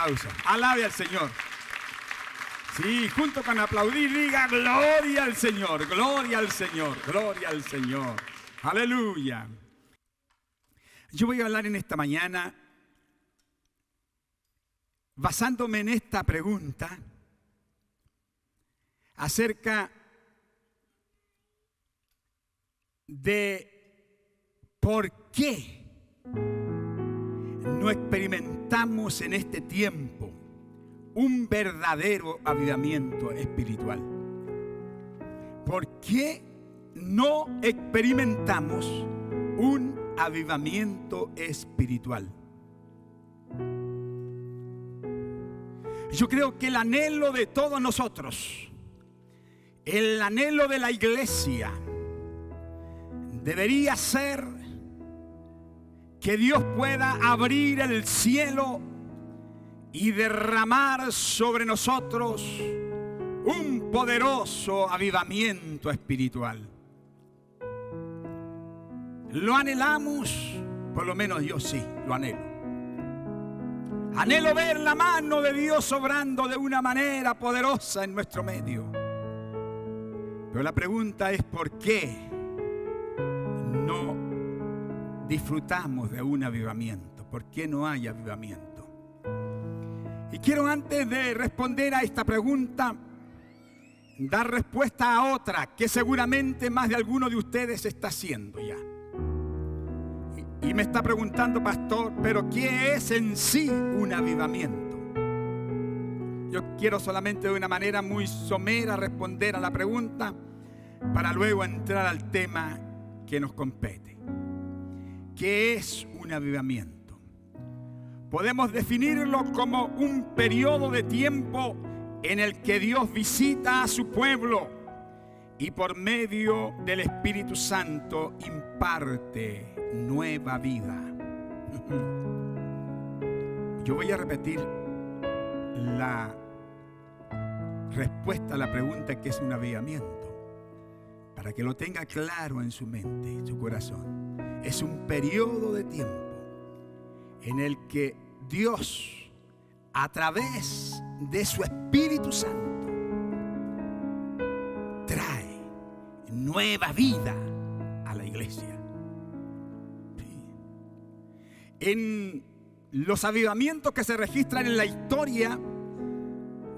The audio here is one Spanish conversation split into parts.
aplauso. Alabe al Señor. Sí, junto con aplaudir, diga gloria al Señor, gloria al Señor, gloria al Señor. Aleluya. Yo voy a hablar en esta mañana basándome en esta pregunta acerca de por qué no experimentamos en este tiempo un verdadero avivamiento espiritual. ¿Por qué no experimentamos un avivamiento espiritual? Yo creo que el anhelo de todos nosotros, el anhelo de la iglesia, debería ser que Dios pueda abrir el cielo y derramar sobre nosotros un poderoso avivamiento espiritual. ¿Lo anhelamos? Por lo menos yo sí, lo anhelo. Anhelo ver la mano de Dios obrando de una manera poderosa en nuestro medio. Pero la pregunta es ¿por qué no disfrutamos de un avivamiento? ¿Por qué no hay avivamiento? Y quiero, antes de responder a esta pregunta, dar respuesta a otra que seguramente más de alguno de ustedes está haciendo ya. Y me está preguntando, pastor, ¿pero qué es en sí un avivamiento? Yo quiero solamente de una manera muy somera responder a la pregunta para luego entrar al tema que nos compete. ¿Qué es un avivamiento? Podemos definirlo como un periodo de tiempo en el que Dios visita a su pueblo y por medio del Espíritu Santo imparte nueva vida. Yo voy a repetir la respuesta a la pregunta que es un avivamiento, para que lo tenga claro en su mente, en su corazón. Es un periodo de tiempo en el que Dios, a través de su Espíritu Santo, trae nueva vida a la iglesia. En los avivamientos que se registran en la historia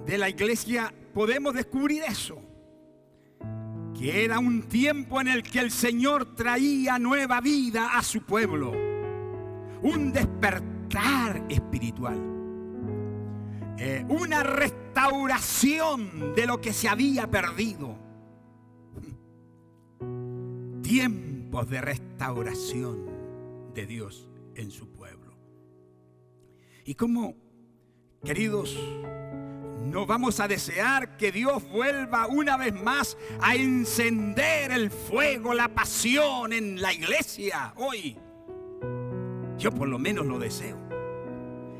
de la iglesia podemos descubrir eso, que era un tiempo en el que el Señor traía nueva vida a su pueblo, un despertar espiritual, una restauración de lo que se había perdido, tiempos de restauración de Dios en su pueblo. Y como, queridos, no vamos a desear que Dios vuelva una vez más a encender el fuego, la pasión en la iglesia hoy. Yo por lo menos lo deseo.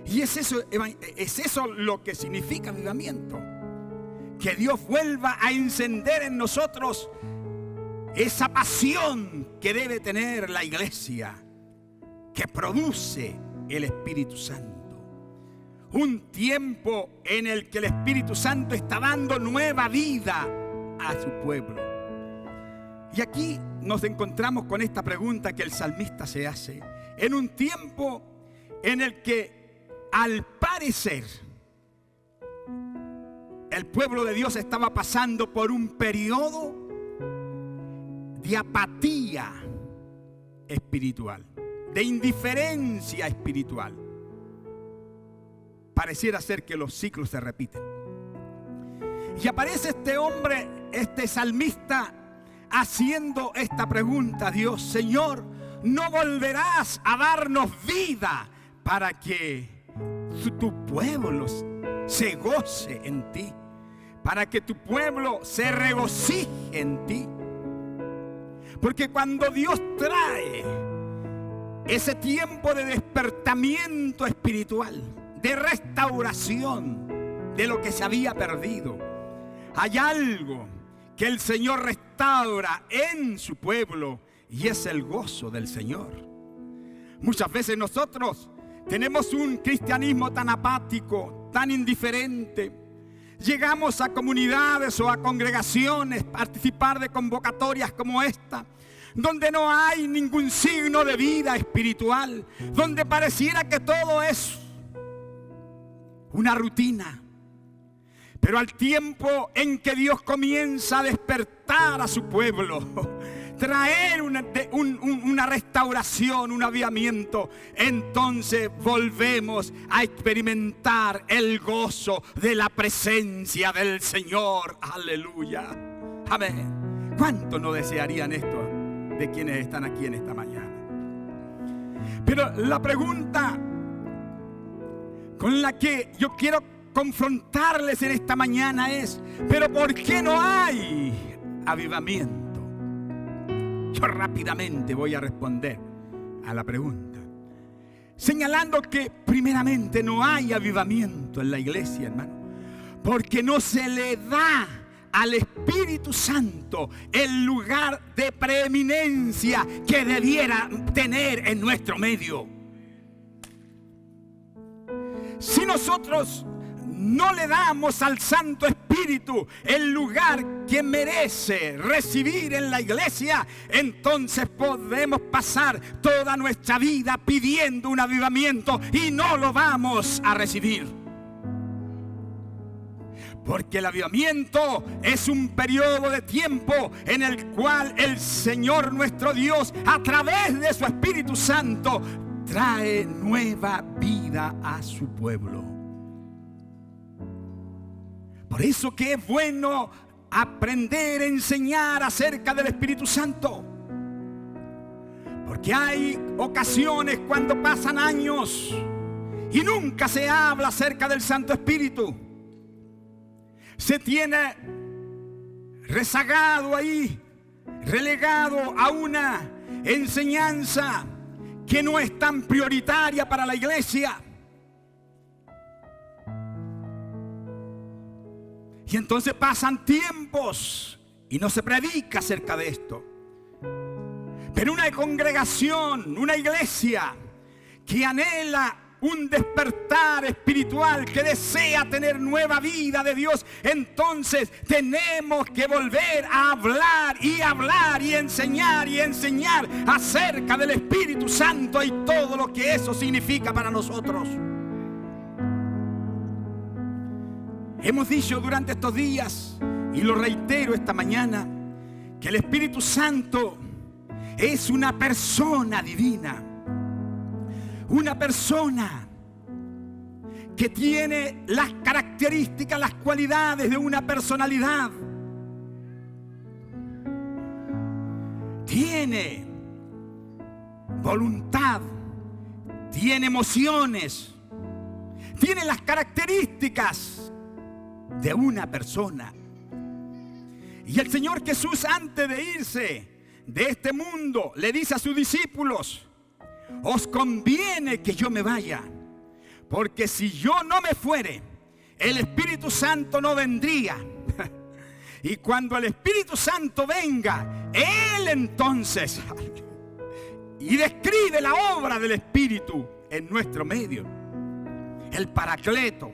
Y es eso lo que significa avivamiento. Que Dios vuelva a encender en nosotros esa pasión que debe tener la iglesia, que produce el Espíritu Santo. Un tiempo en el que el Espíritu Santo está dando nueva vida a su pueblo. Y aquí nos encontramos con esta pregunta que el salmista se hace. En un tiempo en el que, al parecer, el pueblo de Dios estaba pasando por un periodo de apatía espiritual, de indiferencia espiritual. Pareciera ser que los ciclos se repiten. Y aparece este hombre, este salmista, haciendo esta pregunta a Dios: Señor, ¿no volverás a darnos vida para que tu pueblo se goce en ti? Para que tu pueblo se regocije en ti. Porque cuando Dios trae ese tiempo de despertamiento espiritual, de restauración de lo que se había perdido, hay algo que el Señor restaura en su pueblo, y es el gozo del Señor. Muchas veces nosotros tenemos un cristianismo tan apático, tan indiferente. Llegamos a comunidades o a congregaciones, participar de convocatorias como esta, donde no hay ningún signo de vida espiritual, donde pareciera que todo es una rutina. Pero al tiempo en que Dios comienza a despertar a su pueblo, traer una restauración, un avivamiento, entonces volvemos a experimentar el gozo de la presencia del Señor. Aleluya. Amén. ¿Cuánto no desearían esto de quienes están aquí en esta mañana? Pero la pregunta con la que yo quiero confrontarles en esta mañana es: ¿pero por qué no hay avivamiento? Yo rápidamente voy a responder a la pregunta, señalando que primeramente no hay avivamiento en la iglesia, hermano, porque no se le da al Espíritu Santo el lugar de preeminencia que debiera tener en nuestro medio. Si nosotros no le damos al Santo Espíritu el lugar que merece recibir en la iglesia, entonces podemos pasar toda nuestra vida pidiendo un avivamiento y no lo vamos a recibir. Porque el avivamiento es un periodo de tiempo en el cual el Señor nuestro Dios, a través de su Espíritu Santo, trae nueva vida a su pueblo. Por eso que es bueno aprender a enseñar acerca del Espíritu Santo. Porque hay ocasiones cuando pasan años y nunca se habla acerca del Santo Espíritu. Se tiene rezagado ahí, relegado a una enseñanza que no es tan prioritaria para la iglesia. Y entonces pasan tiempos y no se predica acerca de esto. Pero una congregación, una iglesia que anhela un despertar espiritual, que desea tener nueva vida de Dios, entonces tenemos que volver a hablar y enseñar acerca del Espíritu Santo y todo lo que eso significa para nosotros. Hemos dicho durante estos días, y lo reitero esta mañana, que el Espíritu Santo es una persona divina. Una persona que tiene las características, las cualidades de una personalidad. Tiene voluntad, tiene emociones, tiene las características de una persona. Y el Señor Jesús, antes de irse de este mundo, le dice a sus discípulos: os conviene que yo me vaya, porque si yo no me fuere, el Espíritu Santo no vendría. Y cuando el Espíritu Santo venga, Él entonces, y describe la obra del Espíritu en nuestro medio, el Paracleto.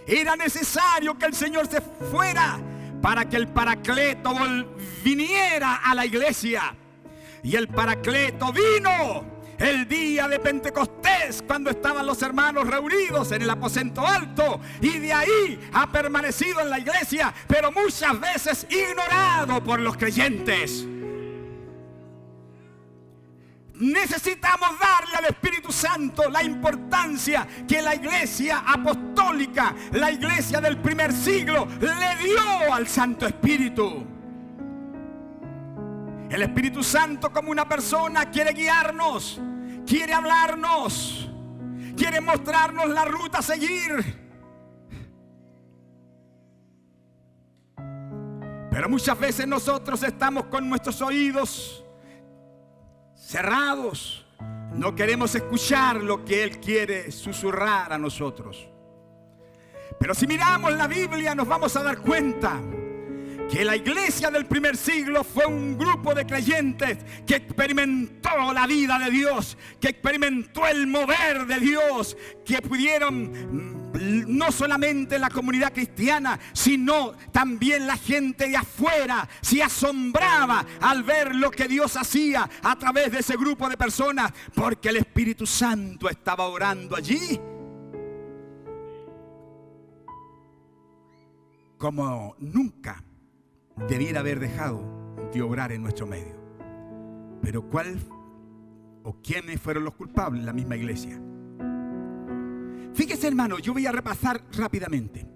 Era necesario que el Señor se fuera para que el Paracleto viniera a la iglesia. Y el Paracleto vino el día de Pentecostés, cuando estaban los hermanos reunidos en el aposento alto, y de ahí ha permanecido en la iglesia, pero muchas veces ignorado por los creyentes. Necesitamos darle al Espíritu Santo la importancia que la iglesia apostólica, la iglesia del primer siglo, le dio al Santo Espíritu. El Espíritu Santo, como una persona, quiere guiarnos, quiere hablarnos, quiere mostrarnos la ruta a seguir. Pero muchas veces nosotros estamos con nuestros oídos cerrados. No queremos escuchar lo que Él quiere susurrar a nosotros. Pero si miramos la Biblia, nos vamos a dar cuenta que la iglesia del primer siglo fue un grupo de creyentes que experimentó la vida de Dios, que experimentó el mover de Dios, que pudieron no solamente la comunidad cristiana, sino también la gente de afuera se asombraba al ver lo que Dios hacía a través de ese grupo de personas, porque el Espíritu Santo estaba orando allí como nunca debiera haber dejado de obrar en nuestro medio. Pero ¿cuál o quiénes fueron los culpables? La misma iglesia. Fíjese, hermano, yo voy a repasar rápidamente.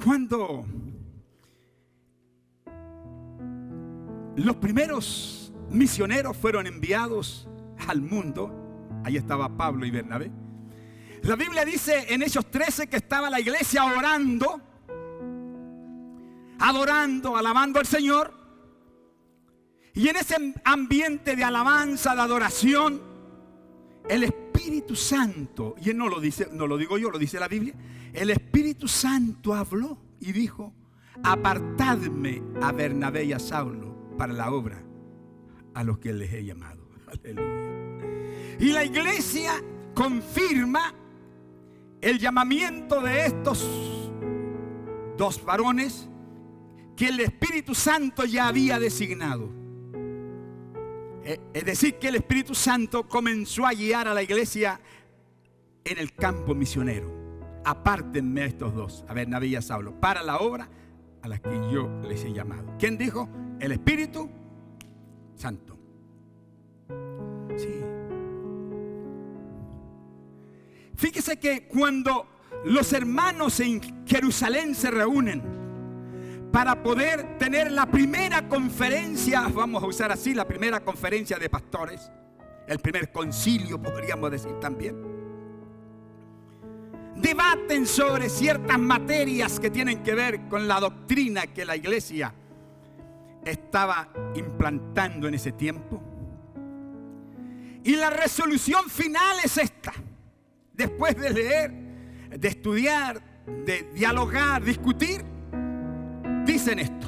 Cuando los primeros misioneros fueron enviados al mundo, ahí estaba Pablo y Bernabé. La Biblia dice en Hechos 13 que estaba la iglesia orando, adorando, alabando al Señor. Y en ese ambiente de alabanza, de adoración, el Espíritu Santo, y él no lo dice, no lo digo yo, lo dice la Biblia, el Espíritu Santo habló y dijo: apartadme a Bernabé y a Saulo para la obra a los que les he llamado. Aleluya. Y la iglesia confirma el llamamiento de estos dos varones que el Espíritu Santo ya había designado. Es decir, que el Espíritu Santo comenzó a guiar a la iglesia en el campo misionero. Apártenme a estos dos, a Bernabé y a Saulo, para la obra a la que yo les he llamado. ¿Quién dijo? El Espíritu Santo. Sí. Fíjese que cuando los hermanos en Jerusalén se reúnen para poder tener la primera conferencia, vamos a usar así, la primera conferencia de pastores, el primer concilio, podríamos decir también, debaten sobre ciertas materias que tienen que ver con la doctrina que la iglesia estaba implantando en ese tiempo. Y la resolución final es esta: después de leer, de estudiar, de dialogar, discutir, dicen esto: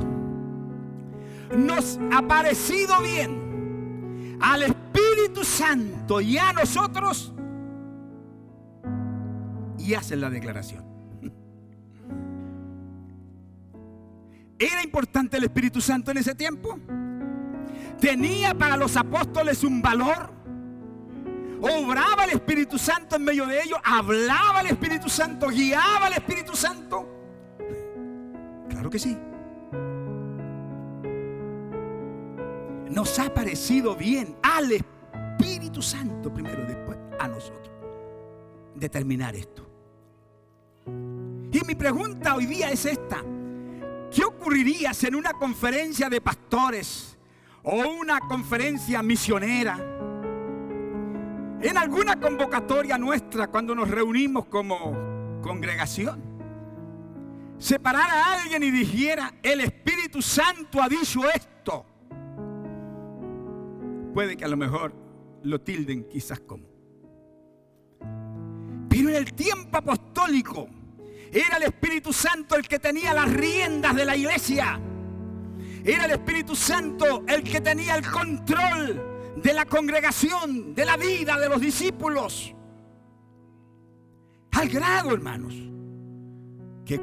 nos ha parecido bien al Espíritu Santo y a nosotros, y hacen la declaración. ¿Era importante el Espíritu Santo en ese tiempo? ¿Tenía para los apóstoles un valor? ¿Obraba el Espíritu Santo en medio de ellos? ¿Hablaba el Espíritu Santo? ¿Guiaba el Espíritu Santo? Claro que sí. Nos ha parecido bien al Espíritu Santo primero, después a nosotros determinar esto. Y mi pregunta hoy día es esta: ¿qué ocurriría si en una conferencia de pastores o una conferencia misionera, en alguna convocatoria nuestra, cuando nos reunimos como congregación, se parara alguien y dijera: el Espíritu Santo ha dicho esto? Puede que a lo mejor lo tilden quizás como. Pero en el tiempo apostólico era el Espíritu Santo el que tenía las riendas de la iglesia. Era el Espíritu Santo el que tenía el control de la congregación, de la vida de los discípulos. Al grado, hermanos, que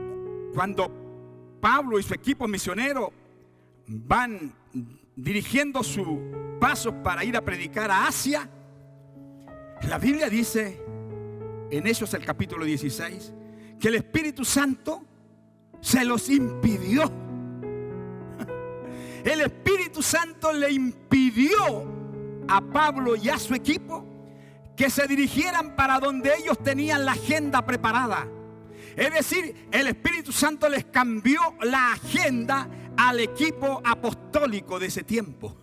cuando Pablo y su equipo misionero van dirigiendo sus pasos para ir a predicar a Asia, la Biblia dice en Hechos el capítulo 16 que el Espíritu Santo se los impidió. El Espíritu Santo le impidió a Pablo y a su equipo que se dirigieran para donde ellos tenían la agenda preparada. Es decir, el Espíritu Santo les cambió la agenda al equipo apostólico de ese tiempo.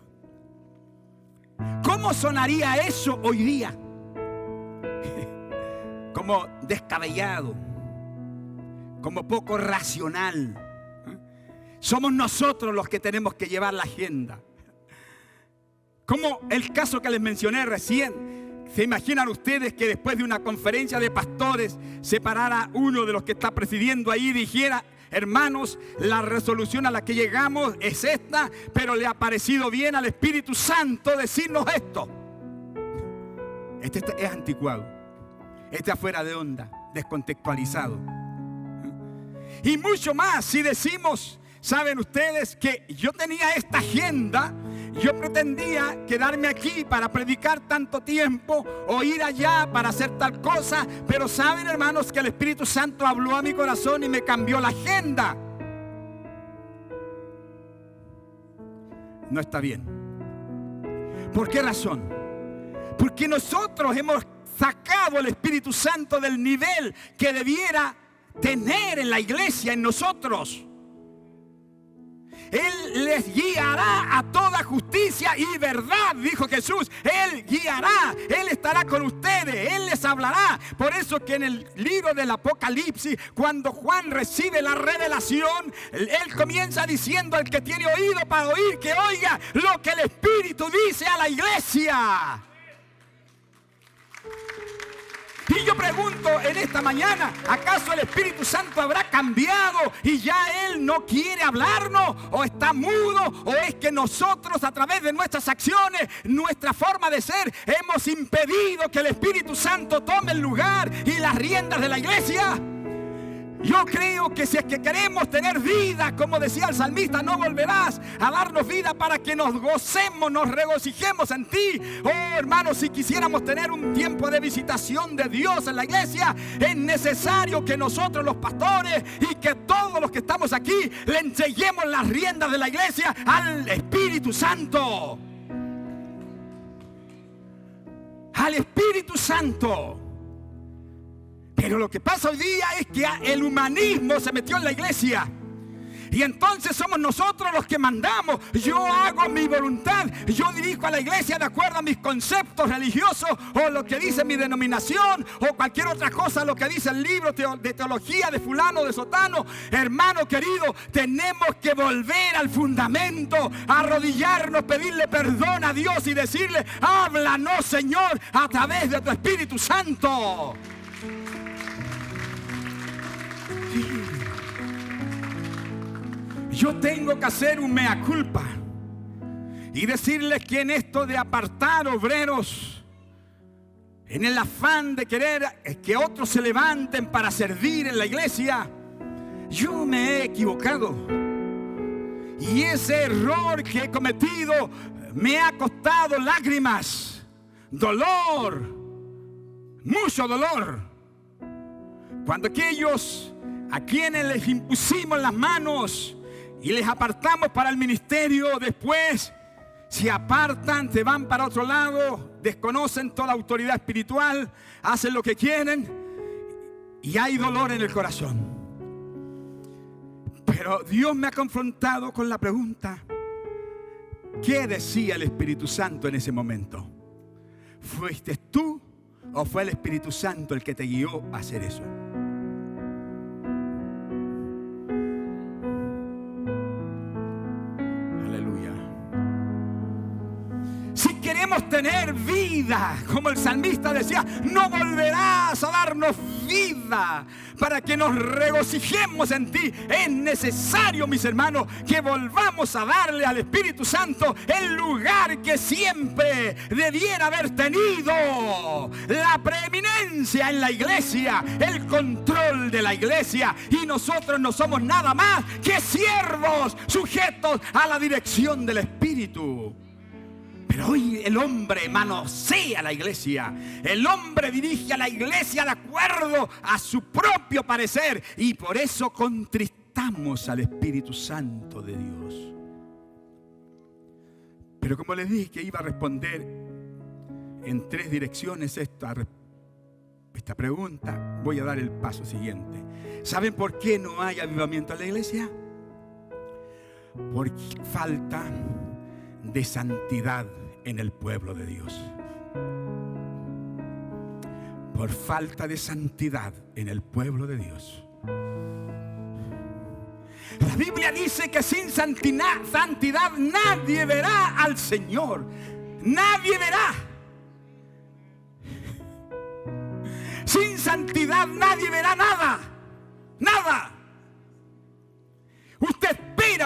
¿Cómo sonaría eso hoy día? Como descabellado, como poco racional. Somos nosotros los que tenemos que llevar la agenda. Como el caso que les mencioné recién. ¿Se imaginan ustedes que después de una conferencia de pastores se parara uno de los que está presidiendo ahí y dijera: hermanos, la resolución a la que llegamos es esta, pero le ha parecido bien al Espíritu Santo decirnos esto. Este es anticuado, este afuera de onda, descontextualizado. Y mucho más si decimos, saben ustedes que yo tenía esta agenda. Yo pretendía quedarme aquí para predicar tanto tiempo o ir allá para hacer tal cosa, pero saben, hermanos, que el Espíritu Santo habló a mi corazón y me cambió la agenda. No está bien. ¿Por qué razón? Porque nosotros hemos sacado el Espíritu Santo del nivel que debiera tener en la iglesia, en nosotros. Él les guiará a toda justicia y verdad, dijo Jesús. Él guiará, Él estará con ustedes, Él les hablará. Por eso que en el libro del Apocalipsis, cuando Juan recibe la revelación, él comienza diciendo: al que tiene oído para oír, que oiga lo que el Espíritu dice a la iglesia. Y yo pregunto en esta mañana, ¿acaso el Espíritu Santo habrá cambiado y ya Él no quiere hablarnos? ¿O está mudo? ¿O es que nosotros, a través de nuestras acciones, nuestra forma de ser, hemos impedido que el Espíritu Santo tome el lugar y las riendas de la iglesia? Yo creo que si es que queremos tener vida, como decía el salmista, no volverás a darnos vida para que nos gocemos, nos regocijemos en ti. Oh, hermanos, si quisiéramos tener un tiempo de visitación de Dios en la iglesia, es necesario que nosotros los pastores y que todos los que estamos aquí le entreguemos las riendas de la iglesia al Espíritu Santo. Al Espíritu Santo. Pero lo que pasa hoy día es que el humanismo se metió en la iglesia. Y entonces somos nosotros los que mandamos. Yo hago mi voluntad. Yo dirijo a la iglesia de acuerdo a mis conceptos religiosos, o lo que dice mi denominación, o cualquier otra cosa, lo que dice el libro de teología de fulano, de sotano. Hermano querido, tenemos que volver al fundamento, arrodillarnos, pedirle perdón a Dios y decirle: háblanos, Señor, a través de tu Espíritu Santo. Yo tengo que hacer un mea culpa y decirles que en esto de apartar obreros, en el afán de querer que otros se levanten para servir en la iglesia, yo me he equivocado. Y ese error que he cometido me ha costado lágrimas, dolor, mucho dolor. Cuando aquellos a quienes les impusimos las manos y les apartamos para el ministerio, después se apartan, se van para otro lado, desconocen toda autoridad espiritual, hacen lo que quieren y hay dolor en el corazón. Pero Dios me ha confrontado con la pregunta: ¿qué decía el Espíritu Santo en ese momento? ¿Fuiste tú o fue el Espíritu Santo el que te guió a hacer eso? Tener vida, como el salmista decía, no volverás a darnos vida para que nos regocijemos en ti. Es necesario, mis hermanos, que volvamos a darle al Espíritu Santo el lugar que siempre debiera haber tenido, la preeminencia en la iglesia, el control de la iglesia. Y nosotros no somos nada más que siervos sujetos a la dirección del Espíritu. Pero hoy el hombre manosea a la iglesia. El hombre dirige a la iglesia de acuerdo a su propio parecer. Y por eso contristamos al Espíritu Santo de Dios. Pero como les dije que iba a responder en 3 direcciones esta pregunta, voy a dar el paso siguiente. ¿Saben por qué no hay avivamiento en la iglesia? Por falta de santidad en el pueblo de Dios. Por falta de santidad en el pueblo de Dios. La Biblia dice que sin santidad nadie verá al Señor. Nadie verá. Sin santidad nadie verá nada. Nada.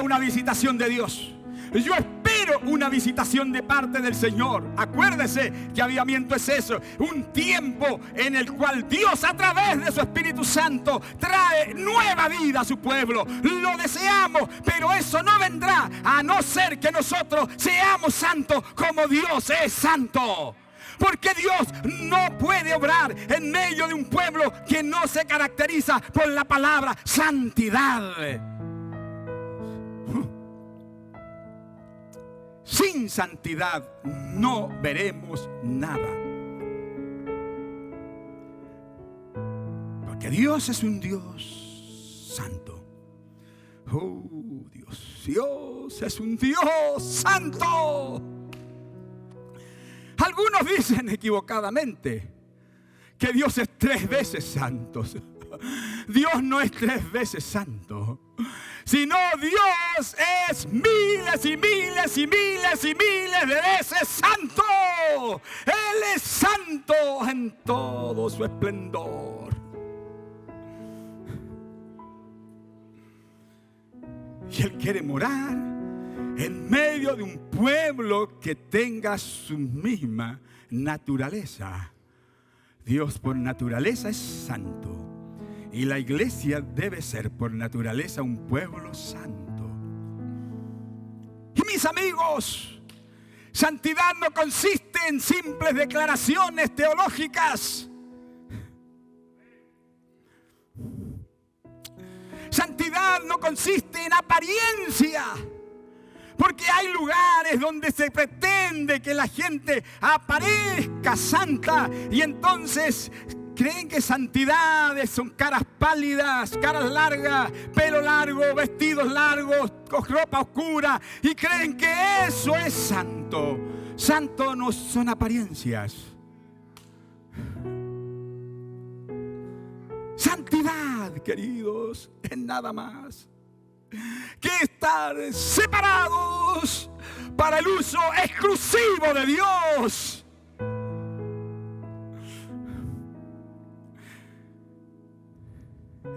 desea una visitación de Dios. Yo espero una visitación de parte del Señor. Acuérdese que avivamiento es eso, un tiempo en el cual Dios a través de su Espíritu Santo trae nueva vida a su pueblo. Lo deseamos, pero eso no vendrá a no ser que nosotros seamos santos como Dios es santo. Porque Dios no puede obrar en medio de un pueblo que no se caracteriza por la palabra santidad. Sin santidad no veremos nada. Porque Dios es un Dios santo. Oh, Dios es un Dios santo. Algunos dicen equivocadamente que Dios es 3 veces santo. Dios no es 3 veces santo, sino Dios es miles y miles y miles y miles de veces santo. Él es santo en todo su esplendor. Y Él quiere morar en medio de un pueblo que tenga su misma naturaleza. Dios por naturaleza es santo. Y la iglesia debe ser por naturaleza un pueblo santo. Y mis amigos, santidad no consiste en simples declaraciones teológicas. Santidad no consiste en apariencia. Porque hay lugares donde se pretende que la gente aparezca santa y entonces creen que santidades son caras pálidas, caras largas, pelo largo, vestidos largos, ropa oscura, y creen que eso es santo. Santo no son apariencias. Santidad, queridos, es nada más que estar separados para el uso exclusivo de Dios.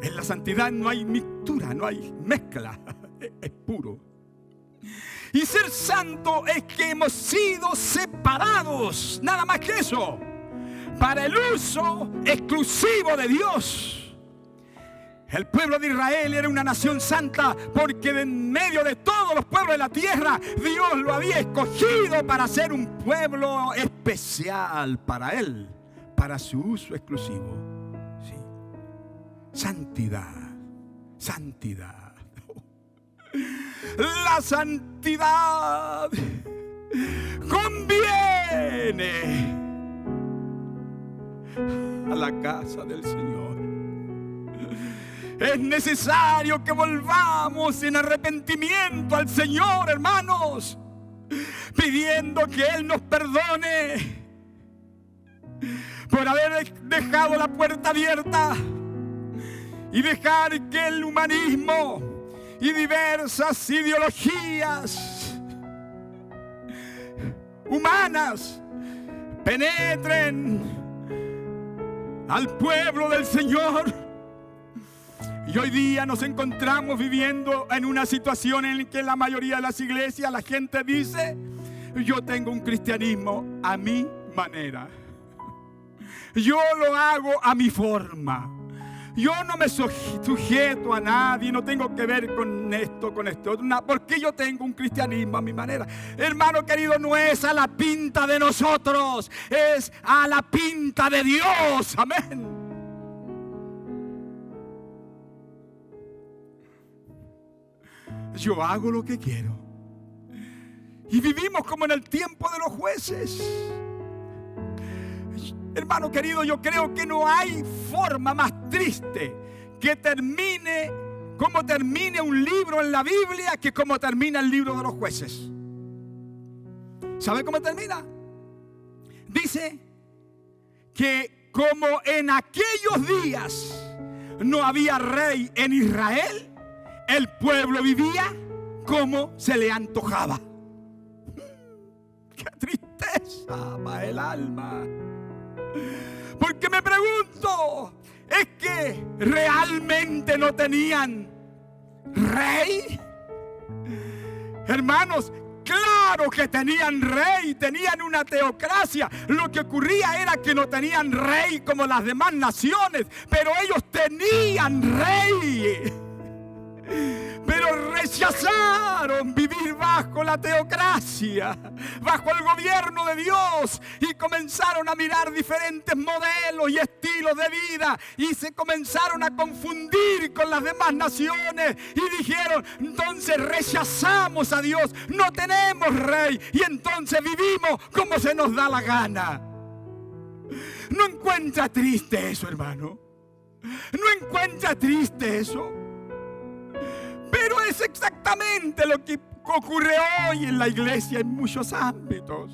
En la santidad no hay mixtura, no hay mezcla, es puro. Y ser santo es que hemos sido separados, nada más que eso, para el uso exclusivo de Dios. El pueblo de Israel era una nación santa porque de en medio de todos los pueblos de la tierra Dios lo había escogido para ser un pueblo especial para Él, para su uso exclusivo. Sí. Santidad, santidad. La santidad conviene a la casa del Señor. Es necesario que volvamos en arrepentimiento al Señor, hermanos, pidiendo que Él nos perdone por haber dejado la puerta abierta y dejar que el humanismo y diversas ideologías humanas penetren al pueblo del Señor. Y hoy día nos encontramos viviendo en una situación en la que la mayoría de las iglesias la gente dice: yo tengo un cristianismo a mi manera, yo lo hago a mi forma, yo no me sujeto a nadie, no tengo que ver con esto, porque yo tengo un cristianismo a mi manera. Hermano querido, no es a la pinta de nosotros, es a la pinta de Dios. Amén. Yo hago lo que quiero. Y vivimos como en el tiempo de los jueces. Hermano querido, yo creo que no hay forma más triste que termine como termine un libro en la Biblia que como termina el libro de los jueces. ¿Sabe cómo termina? Dice que como en aquellos días no había rey en Israel, el pueblo vivía como se le antojaba. ¡Qué tristeza para el alma! Porque me pregunto, ¿es que realmente no tenían rey? Hermanos, claro que tenían rey, tenían una teocracia. Lo que ocurría era que no tenían rey como las demás naciones, pero ellos tenían rey. Pero rechazaron vivir bajo la teocracia, bajo el gobierno de Dios, y comenzaron a mirar diferentes modelos y estilos de vida, y se comenzaron a confundir con las demás naciones, y dijeron: entonces rechazamos a Dios, no tenemos rey, y entonces vivimos como se nos da la gana. ¿No encuentra triste eso, hermano? ¿No encuentra triste eso? Pero es exactamente lo que ocurre hoy en la iglesia en muchos ámbitos.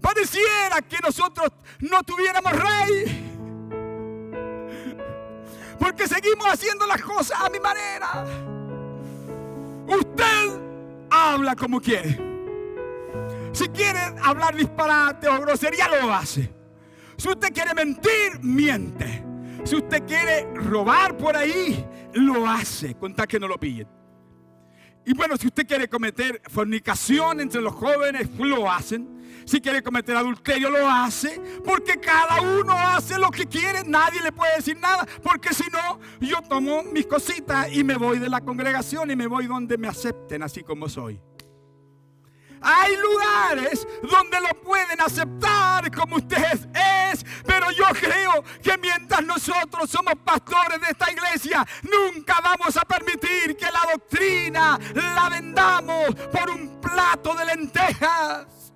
Pareciera que nosotros no tuviéramos rey, porque seguimos haciendo las cosas a mi manera. Usted habla como quiere. Si quiere hablar disparate o grosería, lo hace. Si usted quiere mentir, miente. Si usted quiere robar por ahí, lo hace, con tal que no lo pillen. Y bueno, si usted quiere cometer fornicación entre los jóvenes, lo hacen. Si quiere cometer adulterio, lo hace. Porque cada uno hace lo que quiere. Nadie le puede decir nada. Porque si no, yo tomo mis cositas y me voy de la congregación y me voy donde me acepten así como soy. Hay lugares donde lo pueden aceptar como usted es, pero yo creo que mientras nosotros somos pastores de esta iglesia, nunca vamos a permitir que la doctrina la vendamos por un plato de lentejas.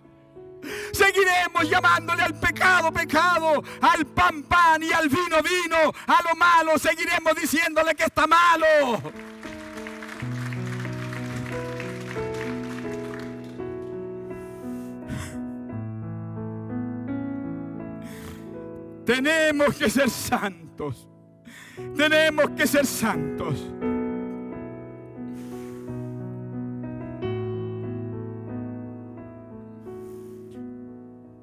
Seguiremos llamándole al pecado, pecado, al pan, pan y al vino, vino, a lo malo. Seguiremos diciéndole que está malo. Tenemos que ser santos. Tenemos que ser santos.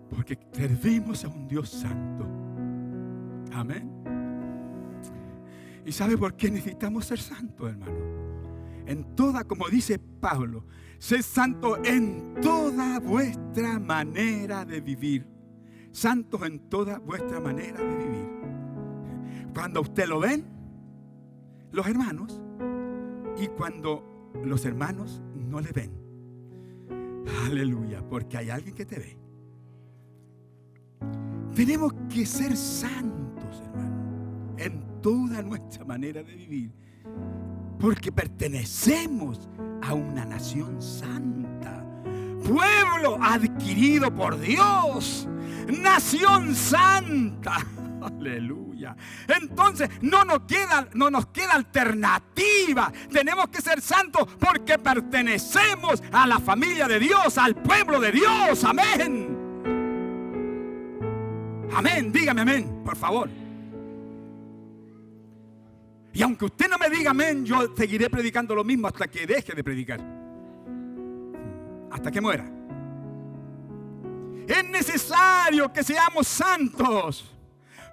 Porque servimos a un Dios santo. Amén. ¿Y sabe por qué necesitamos ser santos, hermano? En toda, como dice Pablo, sed santos en toda vuestra manera de vivir. Santos en toda vuestra manera de vivir. Cuando usted lo ven, los hermanos, y cuando los hermanos no le ven. Aleluya, porque hay alguien que te ve. Tenemos que ser santos, hermano, en toda nuestra manera de vivir, porque pertenecemos a una nación santa, pueblo adquirido por Dios, nación santa. Aleluya. Entonces no nos queda alternativa. Tenemos que ser santos porque pertenecemos a la familia de Dios, al pueblo de Dios. Amén. Amén, dígame amén, por favor. Y aunque usted no me diga amén, yo seguiré predicando lo mismo hasta que deje de predicar, hasta que muera. Es necesario que seamos santos,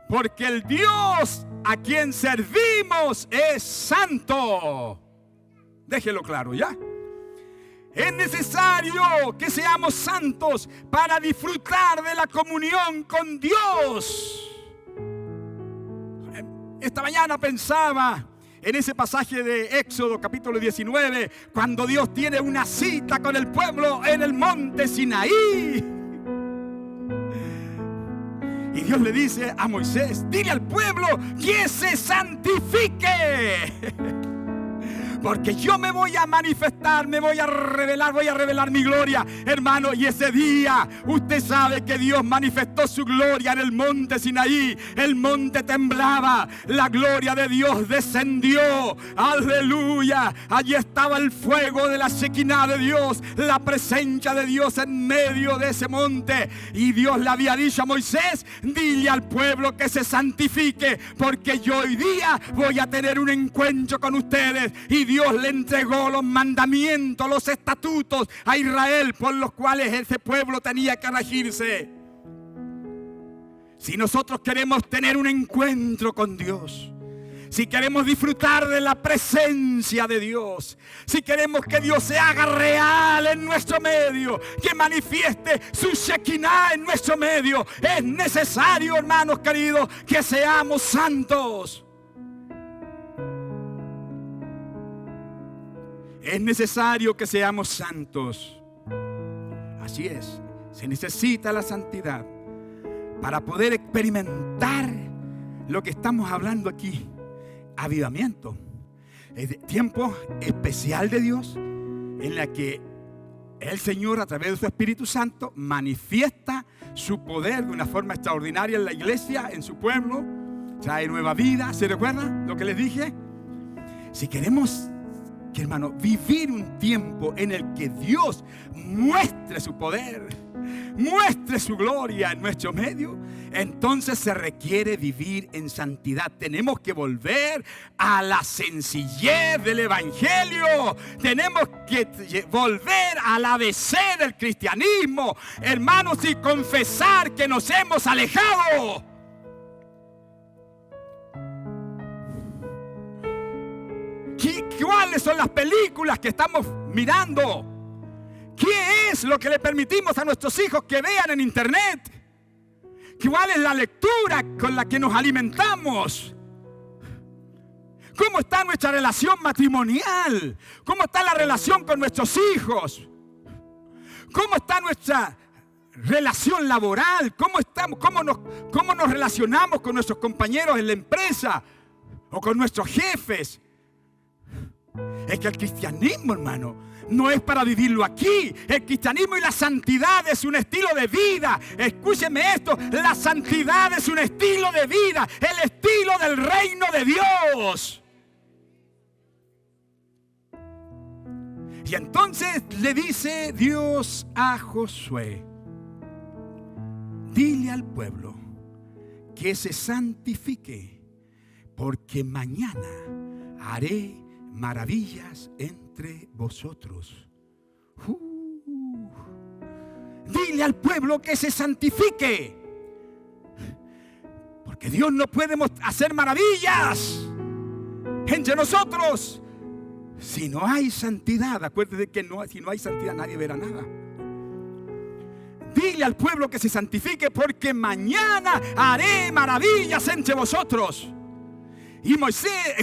porque el Dios a quien servimos es santo. Déjelo claro, ¿ya? Es necesario que seamos santos para disfrutar de la comunión con Dios. Esta mañana pensaba en ese pasaje de Éxodo capítulo 19, cuando Dios tiene una cita con el pueblo en el monte Sinaí. Y Dios le dice a Moisés: dile al pueblo que se santifique. Porque yo me voy a manifestar, me voy a revelar mi gloria, hermano. Y ese día usted sabe que Dios manifestó su gloria en el monte Sinaí. El monte temblaba, la gloria de Dios descendió. Aleluya. Allí estaba el fuego de la Shekinah de Dios, la presencia de Dios en medio de ese monte. Y Dios le había dicho a Moisés: dile al pueblo que se santifique, porque yo hoy día voy a tener un encuentro con ustedes. Y Dios le entregó los mandamientos, los estatutos a Israel, por los cuales ese pueblo tenía que regirse. Si nosotros queremos tener un encuentro con Dios, si queremos disfrutar de la presencia de Dios, si queremos que Dios se haga real en nuestro medio, que manifieste su Shekinah en nuestro medio, es necesario, hermanos queridos, que seamos santos. Es necesario que seamos santos. Así es, se necesita la santidad para poder experimentar lo que estamos hablando aquí. Avivamiento. Es tiempo especial de Dios en la que el Señor, a través de su Espíritu Santo, manifiesta su poder de una forma extraordinaria en la iglesia, en su pueblo. Trae nueva vida. ¿Se recuerdan lo que les dije? Si queremos, hermano, vivir un tiempo en el que Dios muestre su poder, muestre su gloria en nuestro medio, entonces se requiere vivir en santidad. Tenemos que volver a la sencillez del Evangelio. Tenemos que volver al ABC del cristianismo, hermanos, y confesar que nos hemos alejado. ¿Cuáles son las películas que estamos mirando? ¿Qué es lo que le permitimos a nuestros hijos que vean en internet? ¿Cuál es la lectura con la que nos alimentamos? ¿Cómo está nuestra relación matrimonial? ¿Cómo está la relación con nuestros hijos? ¿Cómo está nuestra relación laboral? ¿Cómo nos relacionamos con nuestros compañeros en la empresa o con nuestros jefes? Es que el cristianismo, hermano, no es para vivirlo aquí. El cristianismo y la santidad es un estilo de vida. Escúcheme esto, la santidad es un estilo de vida, el estilo del reino de Dios. Y entonces le dice Dios a Josué: dile al pueblo que se santifique, porque mañana haré maravillas entre vosotros. Dile al pueblo que se santifique, porque Dios no puede hacer maravillas entre nosotros si no hay santidad. Acuérdate que si no hay santidad nadie verá nada. Dile al pueblo que se santifique, porque mañana haré maravillas entre vosotros. Y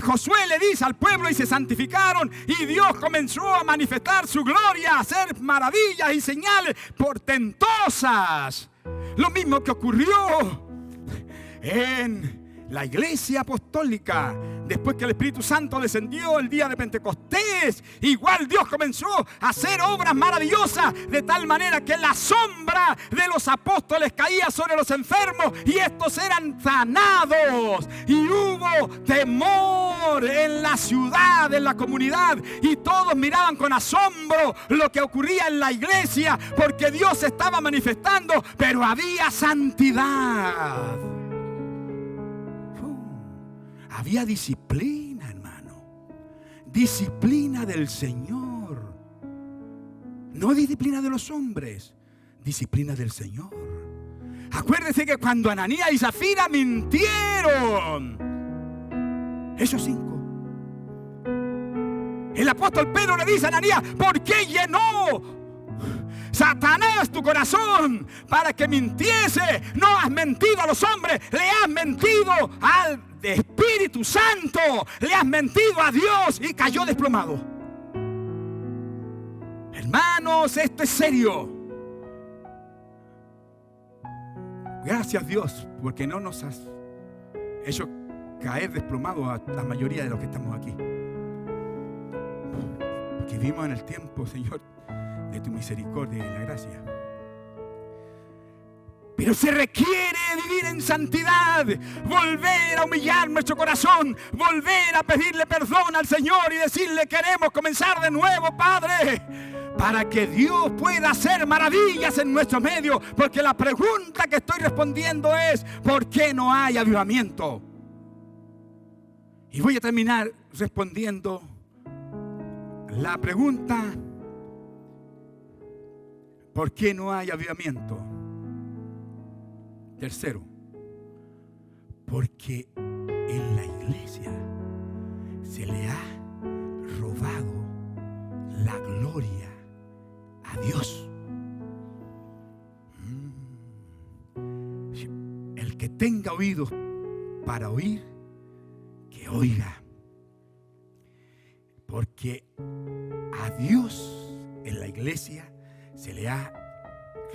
Josué le dice al pueblo y se santificaron, y Dios comenzó a manifestar su gloria, a hacer maravillas y señales portentosas. Lo mismo que ocurrió en la iglesia apostólica, después que el Espíritu Santo descendió el día de Pentecostés. Igual Dios comenzó a hacer obras maravillosas, de tal manera que la sombra de los apóstoles caía sobre los enfermos y estos eran sanados. Y hubo temor en la ciudad, en la comunidad, y todos miraban con asombro lo que ocurría en la iglesia, porque Dios se estaba manifestando, pero había santidad. Había disciplina, hermano. Disciplina del Señor. No disciplina de los hombres, disciplina del Señor. Acuérdense que cuando Ananías y Zafira mintieron, esos 5, el apóstol Pedro le dice a Ananías: ¿por qué llenó Satanás tu corazón para que mintiese? No has mentido a los hombres, le has mentido al Espíritu Santo, le has mentido a Dios, y cayó desplomado. Hermanos, esto es serio. Gracias, Dios, porque no nos has hecho caer desplomado a la mayoría de los que estamos aquí. Porque vivimos en el tiempo, Señor, de tu misericordia y la gracia. Pero se requiere vivir en santidad, volver a humillar nuestro corazón, volver a pedirle perdón al Señor y decirle: queremos comenzar de nuevo, Padre, para que Dios pueda hacer maravillas en nuestro medio. Porque la pregunta que estoy respondiendo es: ¿por qué no hay avivamiento? Y voy a terminar respondiendo la pregunta: ¿por qué no hay avivamiento? Tercero, porque en la iglesia se le ha robado la gloria a Dios. El que tenga oídos para oír, que oiga. Porque a Dios en la iglesia se le ha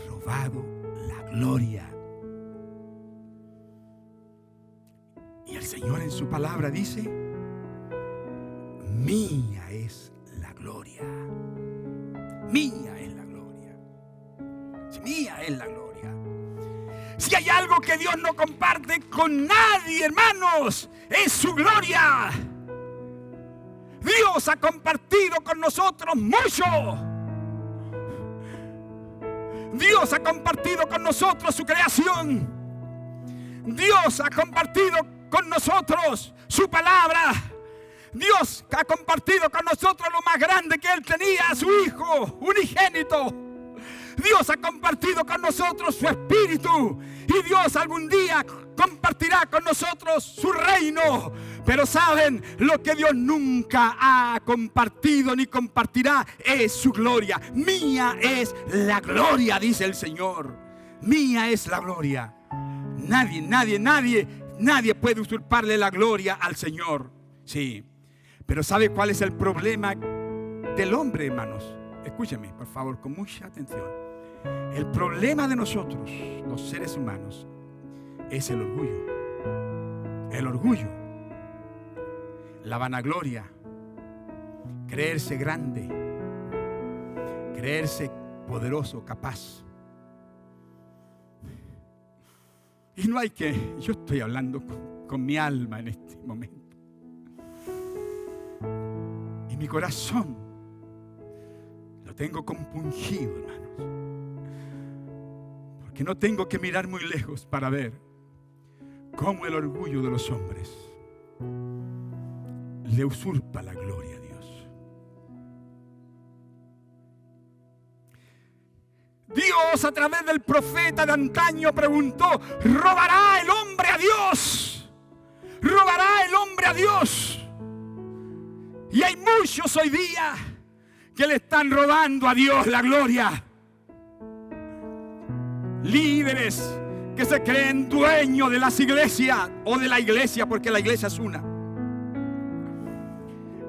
robado la gloria. Y el Señor en su palabra dice: mía es la gloria. Mía es la gloria. Mía es la gloria. Si hay algo que Dios no comparte con nadie, hermanos, es su gloria. Dios ha compartido con nosotros mucho. Dios ha compartido con nosotros su creación. Dios ha compartido con nosotros su palabra. Dios ha compartido con nosotros lo más grande que Él tenía, a su Hijo unigénito. Dios ha compartido con nosotros su Espíritu. Y Dios algún día compartirá con nosotros su reino. Pero saben, lo que Dios nunca ha compartido ni compartirá es su gloria. Mía es la gloria, dice el Señor. Mía es la gloria. Nadie puede usurparle la gloria al Señor. Sí. Pero ¿sabe cuál es el problema del hombre, hermanos? Escúcheme, por favor, con mucha atención. El problema de nosotros, los seres humanos, es el orgullo. El orgullo. La vanagloria. Creerse grande. Creerse poderoso, capaz. Y no hay que... Yo estoy hablando con mi alma en este momento. Y mi corazón lo tengo compungido, hermanos. Porque no tengo que mirar muy lejos para ver cómo el orgullo de los hombres le usurpa la gloria a Dios. Dios, a través del profeta de antaño, preguntó: ¿robará el hombre a Dios? ¿Robará el hombre a Dios? Y hay muchos hoy día que le están robando a Dios la gloria. Líderes que se creen dueños de las iglesias o de la iglesia, porque la iglesia es una.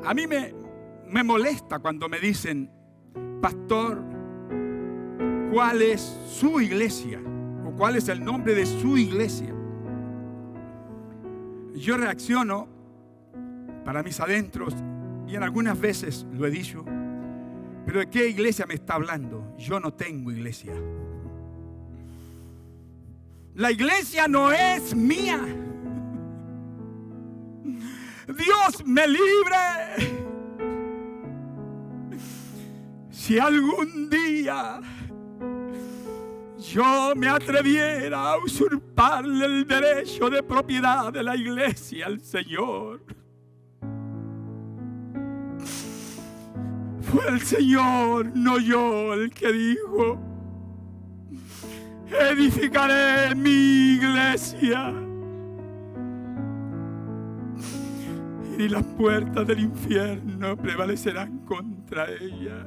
A mí me molesta cuando me dicen: pastor, ¿cuál es su iglesia? ¿O cuál es el nombre de su iglesia? Yo reacciono para mis adentros, y en algunas veces lo he dicho: ¿pero de qué iglesia me está hablando? Yo no tengo iglesia. La iglesia no es mía. Dios me libre si algún día yo me atreviera a usurparle el derecho de propiedad de la iglesia al Señor. Fue el Señor, no yo, el que dijo: edificaré mi iglesia y las puertas del infierno prevalecerán contra ella.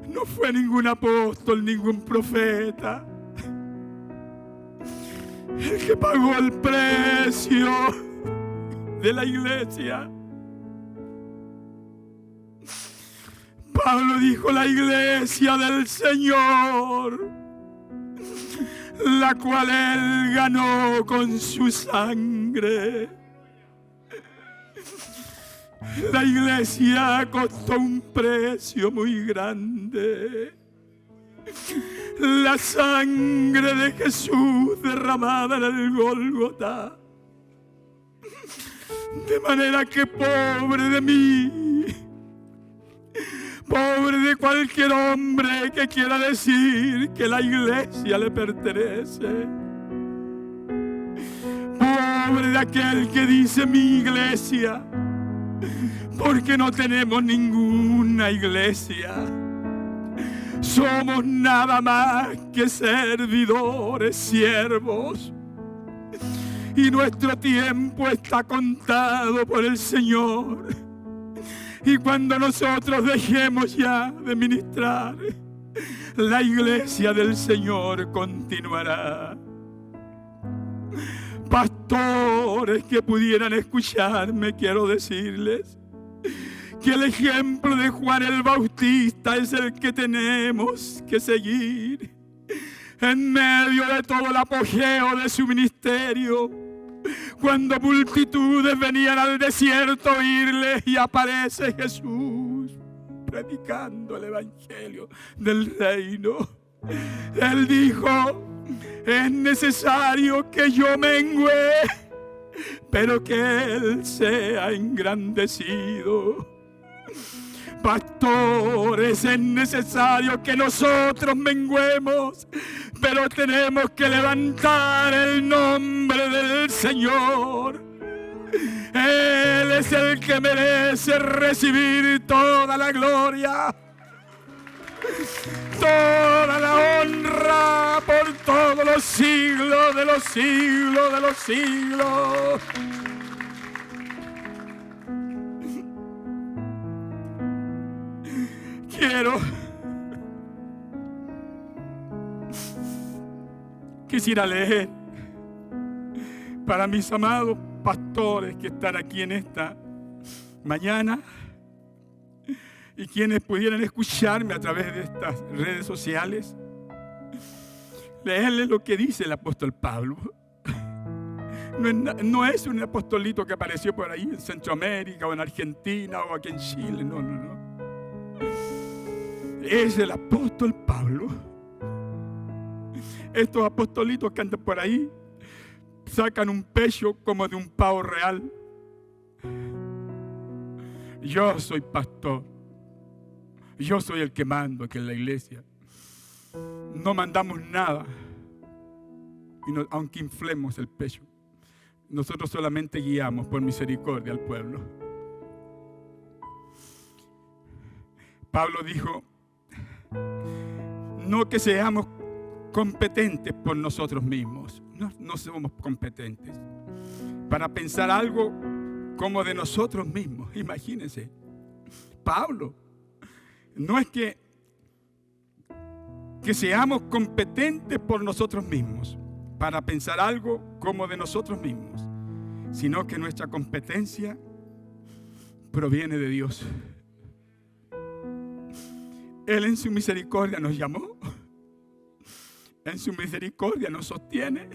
No fue ningún apóstol, ningún profeta el que pagó el precio de la iglesia. Pablo dijo: la iglesia del Señor, la cual Él ganó con su sangre. La iglesia costó un precio muy grande. La sangre de Jesús derramada en el Gólgota. De manera que pobre de mí, pobre de cualquier hombre que quiera decir que la iglesia le pertenece. Pobre de aquel que dice mi iglesia, porque no tenemos ninguna iglesia. Somos nada más que servidores, siervos. y nuestro tiempo está contado por el Señor. Y cuando nosotros dejemos ya de ministrar, la iglesia del Señor continuará. Pastores que pudieran escucharme, quiero decirles que el ejemplo de Juan el Bautista es el que tenemos que seguir en medio de todo el apogeo de su ministerio. Cuando multitudes venían al desierto a oírle, y aparece Jesús predicando el evangelio del reino. Él dijo: es necesario que yo mengüe, pero que Él sea engrandecido. Pastores, es necesario que nosotros menguemos, pero tenemos que levantar el nombre del Señor. Él es el que merece recibir toda la gloria, toda la honra por todos los siglos de los siglos de los siglos. Quisiera leer para mis amados pastores que están aquí en esta mañana y quienes pudieran escucharme a través de estas redes sociales, leerles lo que dice el apóstol Pablo. No es un apostolito que apareció por ahí en Centroamérica o en Argentina o aquí en Chile, no. Es el apóstol Pablo. Estos apostolitos que andan por ahí sacan un pecho como de un pavo real. Yo soy pastor. Yo soy el que mando aquí en la iglesia. No mandamos nada, aunque inflemos el pecho. Nosotros solamente guiamos por misericordia al pueblo. Pablo dijo: no que seamos competentes por nosotros mismos. No somos competentes para pensar algo como de nosotros mismos. Imagínense, Pablo, no es que seamos competentes por nosotros mismos para pensar algo como de nosotros mismos, sino que nuestra competencia proviene de Dios. Él en su misericordia nos llamó, en su misericordia nos sostiene,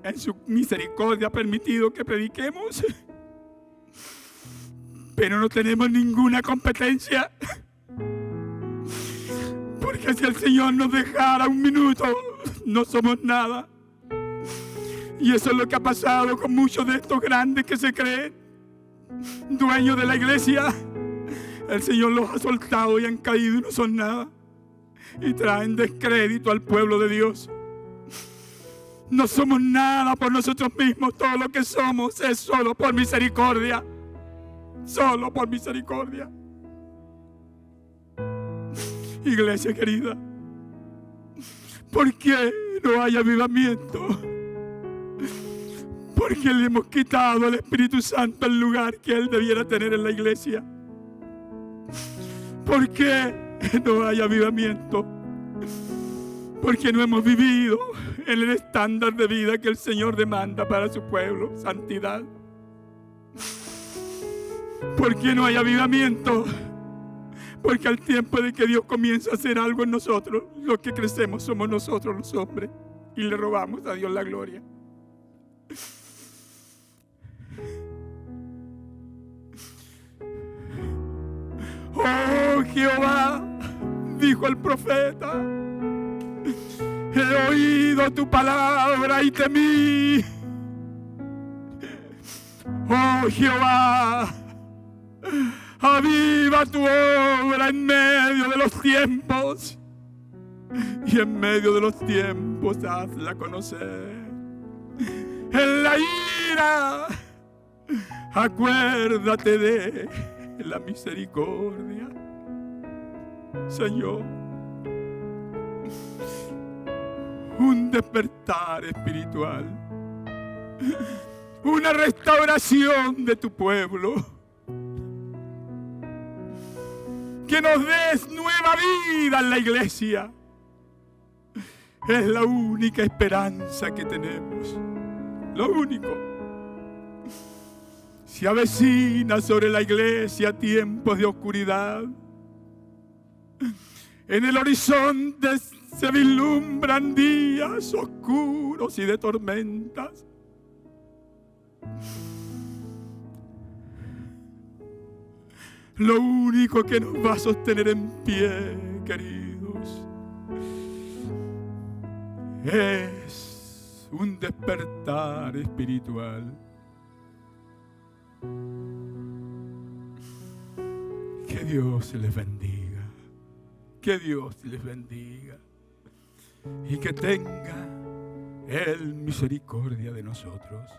en su misericordia ha permitido que prediquemos, pero no tenemos ninguna competencia, porque si el Señor nos dejara un minuto, no somos nada. Y eso es lo que ha pasado con muchos de estos grandes que se creen dueños de la iglesia. El Señor los ha soltado y han caído y no son nada. Y traen descrédito al pueblo de Dios. No somos nada por nosotros mismos. Todo lo que somos es solo por misericordia. Solo por misericordia. Iglesia querida, ¿por qué no hay avivamiento? Porque le hemos quitado al Espíritu Santo el lugar que Él debiera tener en la iglesia. ¿Por qué no hay avivamiento? Porque no hemos vivido en el estándar de vida que el Señor demanda para su pueblo, santidad. ¿Por qué no hay avivamiento? Porque al tiempo de que Dios comienza a hacer algo en nosotros, los que crecemos somos nosotros los hombres y le robamos a Dios la gloria. Oh Jehová, dijo el profeta, he oído tu palabra y temí. Oh Jehová, aviva tu obra en medio de los tiempos, y en medio de los tiempos hazla conocer. En la ira, acuérdate de la misericordia. Señor, un despertar espiritual una restauración de tu pueblo. Que nos des nueva vida en la iglesia. Es la única esperanza que tenemos. Lo único. Se avecina sobre la iglesia tiempos de oscuridad. En el horizonte se vislumbran días oscuros y de tormentas. Lo único que nos va a sostener en pie, queridos, es un despertar espiritual. Que Dios les bendiga. Que Dios les bendiga. Y que tenga Él misericordia de nosotros.